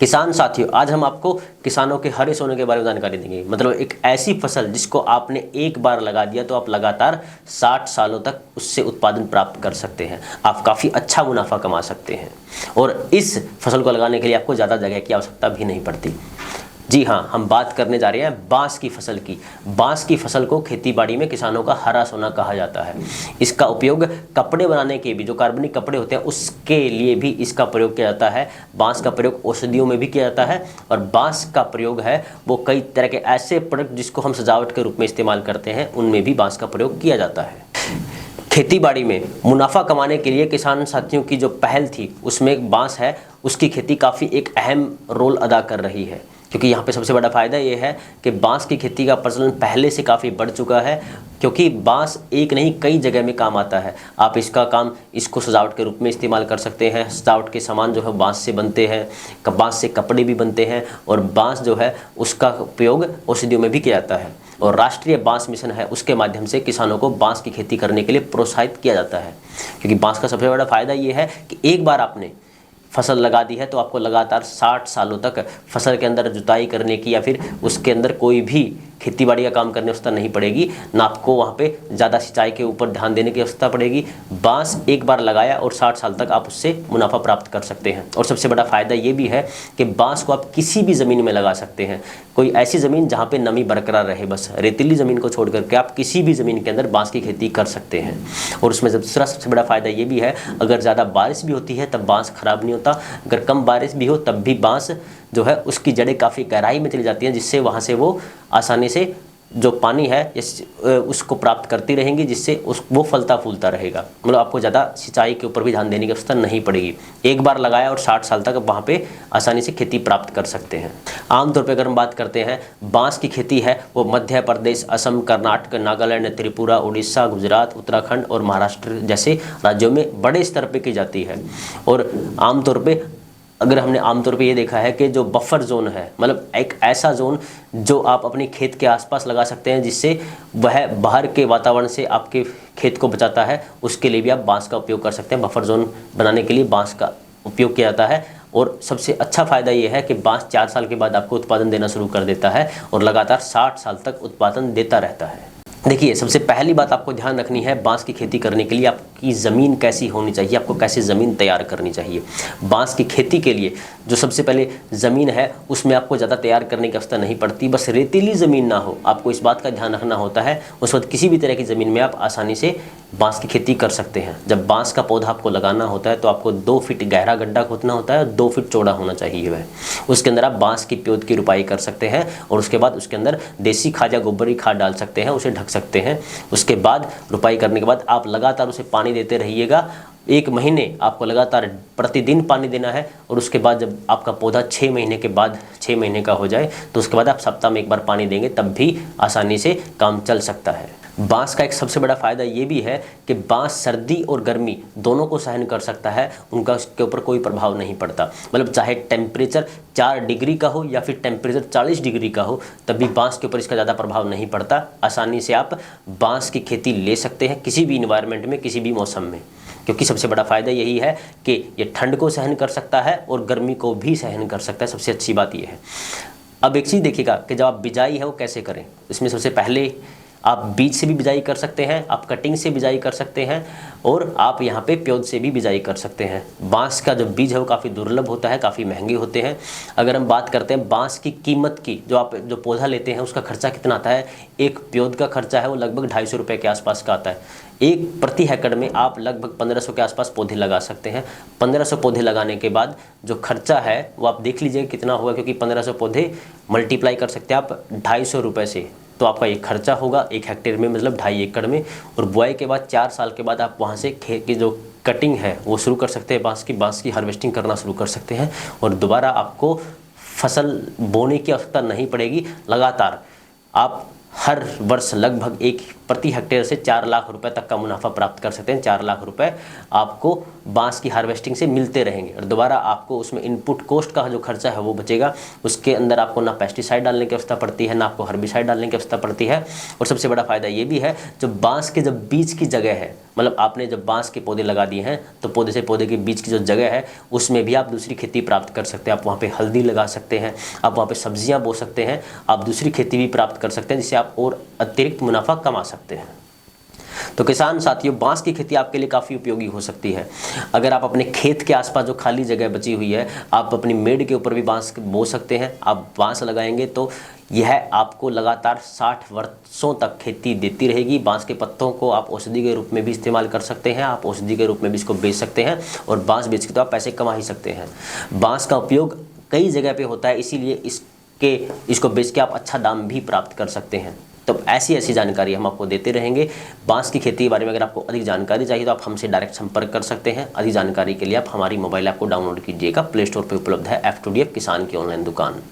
किसान साथियों, आज हम आपको किसानों के हरे सोने के बारे में जानकारी देंगे। मतलब एक ऐसी फसल जिसको आपने एक बार लगा दिया तो आप लगातार 60 सालों तक उससे उत्पादन प्राप्त कर सकते हैं। आप काफ़ी अच्छा मुनाफा कमा सकते हैं और इस फसल को लगाने के लिए आपको ज़्यादा जगह की आवश्यकता भी नहीं पड़ती। जी हाँ, हम बात करने जा रहे हैं बांस की फसल की। बांस की फसल को खेतीबाड़ी में किसानों का हरा सोना कहा जाता है। इसका उपयोग कपड़े बनाने के भी, जो कार्बनिक कपड़े होते हैं उसके लिए भी इसका प्रयोग किया जाता है। बांस का प्रयोग औषधियों में भी किया जाता है और बांस का प्रयोग है वो कई तरह के ऐसे प्रोडक्ट जिसको हम सजावट के रूप में इस्तेमाल करते हैं उनमें भी बांस का प्रयोग किया जाता है। खेतीबाड़ी में मुनाफा कमाने के लिए किसान साथियों की जो पहल थी उसमें बांस है, उसकी खेती काफ़ी एक अहम रोल अदा कर रही है। क्योंकि यहाँ पे सबसे बड़ा फ़ायदा ये है कि बांस की खेती का प्रचलन पहले से काफ़ी बढ़ चुका है, क्योंकि बांस एक नहीं कई जगह में काम आता है। आप इसको सजावट के रूप में इस्तेमाल कर सकते हैं। सजावट के सामान जो है बांस से बनते हैं, बांस से कपड़े भी बनते हैं और बांस जो है उसका उपयोग औषधियों में भी किया जाता है। और राष्ट्रीय बांस मिशन है, उसके माध्यम से किसानों को बांस की खेती करने के लिए प्रोत्साहित किया जाता है। क्योंकि बांस का सबसे बड़ा फ़ायदा ये है कि एक बार आपने फसल लगा दी है तो आपको लगातार 60 सालों तक फसल के अंदर जुताई करने की या फिर उसके अंदर कोई भी खेतीबाड़ी का काम करने की आवश्यकता नहीं पड़ेगी, ना आपको वहाँ पे ज़्यादा सिंचाई के ऊपर ध्यान देने की आवश्यकता पड़ेगी। बांस एक बार लगाया और 60 साल तक आप उससे मुनाफा प्राप्त कर सकते हैं। और सबसे बड़ा फ़ायदा ये भी है कि बांस को आप किसी भी ज़मीन में लगा सकते हैं। कोई ऐसी ज़मीन जहाँ पे नमी बरकरार रहे, बस रेतीली ज़मीन को छोड़ करके आप किसी भी ज़मीन के अंदर बांस की खेती कर सकते हैं। और उसमें दूसरा सबसे बड़ा फ़ायदा ये भी है, अगर ज़्यादा बारिश भी होती है तब बांस खराब नहीं होता। अगर कम बारिश भी हो तब भी बांस जो है उसकी जड़ें काफ़ी गहराई में चली जाती हैं, जिससे वहाँ से वो आसानी से जो पानी है उसको प्राप्त करती रहेंगी, जिससे वो फलता फूलता रहेगा। मतलब आपको ज़्यादा सिंचाई के ऊपर भी ध्यान देने की आवश्यकता नहीं पड़ेगी। एक बार लगाया और 60 साल तक वहाँ पे आसानी से खेती प्राप्त कर सकते हैं। आमतौर पे अगर हम बात करते हैं बांस की खेती है वो मध्य प्रदेश, असम, कर्नाटक, नागालैंड, त्रिपुरा, उड़ीसा, गुजरात, उत्तराखंड और महाराष्ट्र जैसे राज्यों में बड़े स्तर पर की जाती है। और आमतौर पर अगर हमने आमतौर पे ये देखा है कि जो बफर जोन है, मतलब एक ऐसा जोन जो आप अपने खेत के आसपास लगा सकते हैं जिससे वह बाहर के वातावरण से आपके खेत को बचाता है, उसके लिए भी आप बांस का उपयोग कर सकते हैं। बफर जोन बनाने के लिए बांस का उपयोग किया जाता है। और सबसे अच्छा फ़ायदा ये है कि बांस 4 साल के बाद आपको उत्पादन देना शुरू कर देता है और लगातार 60 साल तक उत्पादन देता रहता है। देखिए, सबसे पहली बात आपको ध्यान रखनी है, बांस की खेती करने के लिए आपकी ज़मीन कैसी होनी चाहिए, आपको कैसी ज़मीन तैयार करनी चाहिए। बांस की खेती के लिए जो सबसे पहले ज़मीन है उसमें आपको ज़्यादा तैयार करने की आवश्यकता नहीं पड़ती, बस रेतीली ज़मीन ना हो, आपको इस बात का ध्यान रखना होता है। उस वक्त किसी भी तरह की ज़मीन में आप आसानी से बांस की खेती कर सकते हैं। जब बांस का पौधा आपको लगाना होता है तो आपको 2 फीट गहरा गड्ढा खोदना होता है और 2 फीट चौड़ा होना चाहिए वह। उसके अंदर आप बांस की प्योद की रुपाई कर सकते हैं और उसके बाद उसके अंदर देसी खाद या गोबरी खाद डाल सकते हैं, उसे ढक सकते हैं। उसके बाद रुपाई करने के बाद आप लगातार उसे पानी देते रहिएगा। 1 महीने आपको लगातार प्रतिदिन पानी देना है और उसके बाद जब आपका पौधा 6 महीने के बाद 6 महीने का हो जाए तो उसके बाद आप सप्ताह में 1 बार पानी देंगे, तब भी आसानी से काम चल सकता है। बांस का एक सबसे बड़ा फ़ायदा ये भी है कि बांस सर्दी और गर्मी दोनों को सहन कर सकता है, उनका उसके ऊपर कोई प्रभाव नहीं पड़ता। मतलब चाहे टेम्परेचर 4 डिग्री का हो या फिर टेम्परेचर 40 डिग्री का हो, तब भी बांस के ऊपर इसका ज़्यादा प्रभाव नहीं पड़ता। आसानी से आप बांस की खेती ले सकते हैं किसी भी इन्वायरमेंट में, किसी भी मौसम में। क्योंकि सबसे बड़ा फ़ायदा यही है कि ये ठंड को सहन कर सकता है और गर्मी को भी सहन कर सकता है। सबसे अच्छी बात ये है। अब एक चीज़ देखिएगा कि जब आप बिजाई है वो कैसे करें। इसमें सबसे पहले आप बीज से भी बिजाई कर सकते हैं, आप कटिंग से बिजाई कर सकते हैं और आप यहाँ पे प्योद से भी बिजाई कर सकते हैं। बांस का जो बीज है वो काफ़ी दुर्लभ होता है, काफ़ी महंगे होते हैं। अगर हम बात करते हैं बांस की कीमत की, जो पौधा लेते हैं उसका खर्चा कितना आता है, एक प्योद का खर्चा है वो लगभग 250 रुपये के आसपास का आता है। एक प्रति हेक्टेयर में आप लगभग 1500 के आसपास पौधे लगा सकते हैं। 1500 पौधे लगाने के बाद जो खर्चा है वो आप देख लीजिए कितना होगा, क्योंकि 1500 पौधे मल्टीप्लाई कर सकते हैं आप 250 रुपये से, तो आपका ये खर्चा होगा 1 हेक्टेयर में, मतलब 2.5 एकड़ में। और बुआई के बाद 4 साल के बाद आप वहाँ से खेत की जो कटिंग है वो शुरू कर सकते हैं, बांस की हार्वेस्टिंग करना शुरू कर सकते हैं और दोबारा आपको फसल बोने की आवश्यकता नहीं पड़ेगी। लगातार आप हर वर्ष लगभग प्रति हेक्टेयर से 4 लाख रुपए तक का मुनाफा प्राप्त कर सकते हैं। 4 लाख रुपए आपको बांस की हार्वेस्टिंग से मिलते रहेंगे और दोबारा आपको उसमें इनपुट कॉस्ट का जो खर्चा है वो बचेगा। उसके अंदर आपको ना पेस्टिसाइड डालने की आवश्यकता पड़ती है, ना आपको हर्बिसाइड डालने की आवश्यकता पड़ती है। और सबसे बड़ा फ़ायदा ये भी है, जो बांस के जब बीज की जगह है मतलब आपने जब बांस के पौधे लगा दिए हैं तो पौधे से पौधे के बीच की जो जगह है उसमें भी आप दूसरी खेती प्राप्त कर सकते हैं। आप वहाँ पे हल्दी लगा सकते हैं, आप वहाँ पे सब्जियाँ बो सकते हैं, आप दूसरी खेती भी प्राप्त कर सकते हैं, जिससे आप और अतिरिक्त मुनाफा कमा सकते हैं। तो किसान साथियों, बांस की खेती आपके लिए काफ़ी उपयोगी हो सकती है। अगर आप अपने खेत के आसपास जो खाली जगह बची हुई है, आप अपनी मेड़ के ऊपर भी बांस बो सकते हैं। आप बांस लगाएंगे तो यह आपको लगातार 60 वर्षों तक खेती देती रहेगी। बांस के पत्तों को आप औषधि के रूप में भी इस्तेमाल कर सकते हैं, आप औषधि के रूप में भी इसको बेच सकते हैं, और बांस बेच के तो आप पैसे कमा ही सकते हैं। बांस का उपयोग कई जगह पे होता है, इसीलिए इसको बेच के आप अच्छा दाम भी प्राप्त कर सकते हैं। तो ऐसी जानकारी हम आपको देते रहेंगे। बांस की खेती के बारे में अगर आपको अधिक जानकारी चाहिए तो आप हमसे डायरेक्ट संपर्क कर सकते हैं। अधिक जानकारी के लिए आप हमारी मोबाइल ऐप को डाउनलोड कीजिएगा, प्ले स्टोर पर उपलब्ध है F2DF किसान की ऑनलाइन दुकान।